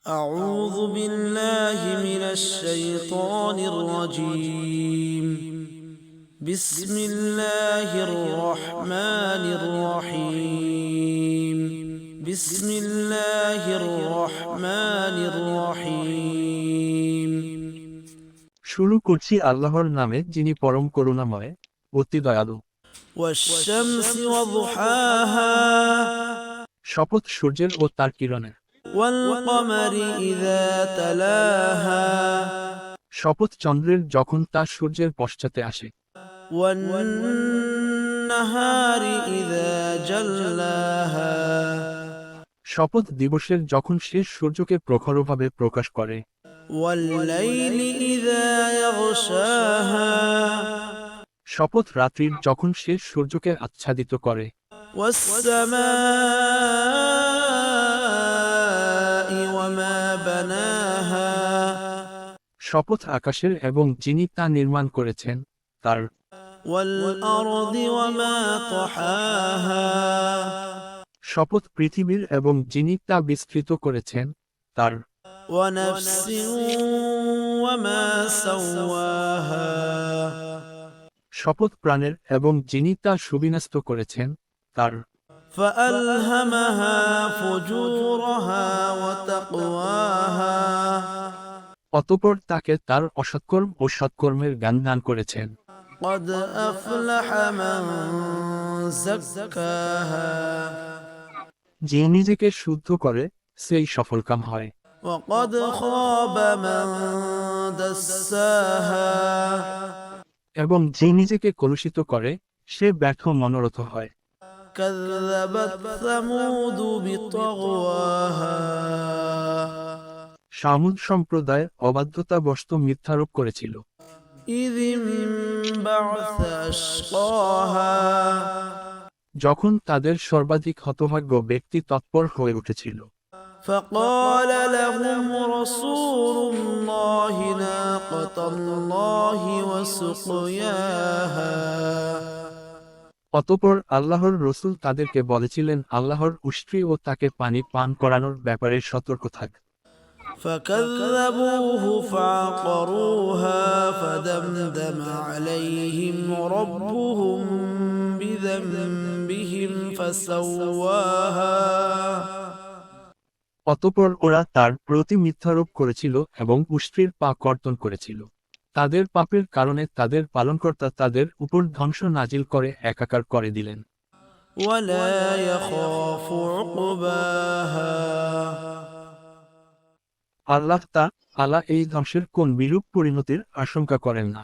أعوذ بالله من الشيطان الرجيم. بسم الله الرحمن الرحيم. بسم الله الرحمن الرحيم. শুরু করছি আল্লাহর নামে যিনি পরম করুণাময় অতি দয়ালু। والشمس وضحاها শপথ সূর্যের ও তার কিরণের। والقمر إذا تلاها শপথ চন্দ্রের যখন তা সূর্যের পশ্চাতে আসে। والنهار إذا جلاها শপথ দিবসের যখন সে সূর্যকে প্রখরভাবে প্রকাশ করে। والليل إذا يغشاها শপথ রাত্রির যখন সে সূর্যকে আচ্ছাদিত করে। والسماء وما بناها শপথ আকাশের এবং যিনি তা নির্মাণ করেছেন তার। والأرض وما طحاها শপথ পৃথিবীর এবং যিনি তা বিস্তৃত করেছেন তার। ونفس وما سواها শপথ প্রাণের এবং যিনি তা সুবিন্যস্ত করেছেন তার। فألهمها فجورها وتقواها অতঃপর তাকে তার অসৎকর্ম ও সৎকর্মের জ্ঞান দান করেছেন। قد أفلح من زكاها যে নিজেকে শুদ্ধ করে সেই সফলকাম হয়। وقد خاب من دساها এবং যে নিজেকে কলুষিত করে সে ব্যর্থ মনোরথ হয়। كذبت ثمود بطغواها সামুদ সম্প্রদায় অবাধ্যতাবশত মিথ্যারোপ করেছিল। إذ انبعث أشقاها যখন তাদের সর্বাধিক হতভাগ্য ব্যক্তি তৎপর হয়ে উঠেছিল। فقال لهم رسول الله ناقة الله وسقياها অতঃপর আল্লাহর রসূল তাদেরকে বলেছিলেন আল্লাহর উষ্ট্রি ও তাকে পানি পান করানোর ব্যাপারে সতর্ক থাক। فكذبوه فعقروها فدمدم عليهم ربهم بذنبهم فسواها অতঃপর ওরা তার প্রতি মিথ্যারোপ করেছিল এবং উষ্ট্রির পা কর্তন করেছিল। তাদের পাপের কারণে তাদের পালনকর্তা তাদের উপর ধ্বংস নাজিল করে একাকার করে দিলেন। ولا يخاف عقباها আল্লাহ এই ধ্বংসের কোন বিরূপ পরিণতির আশঙ্কা করেন না।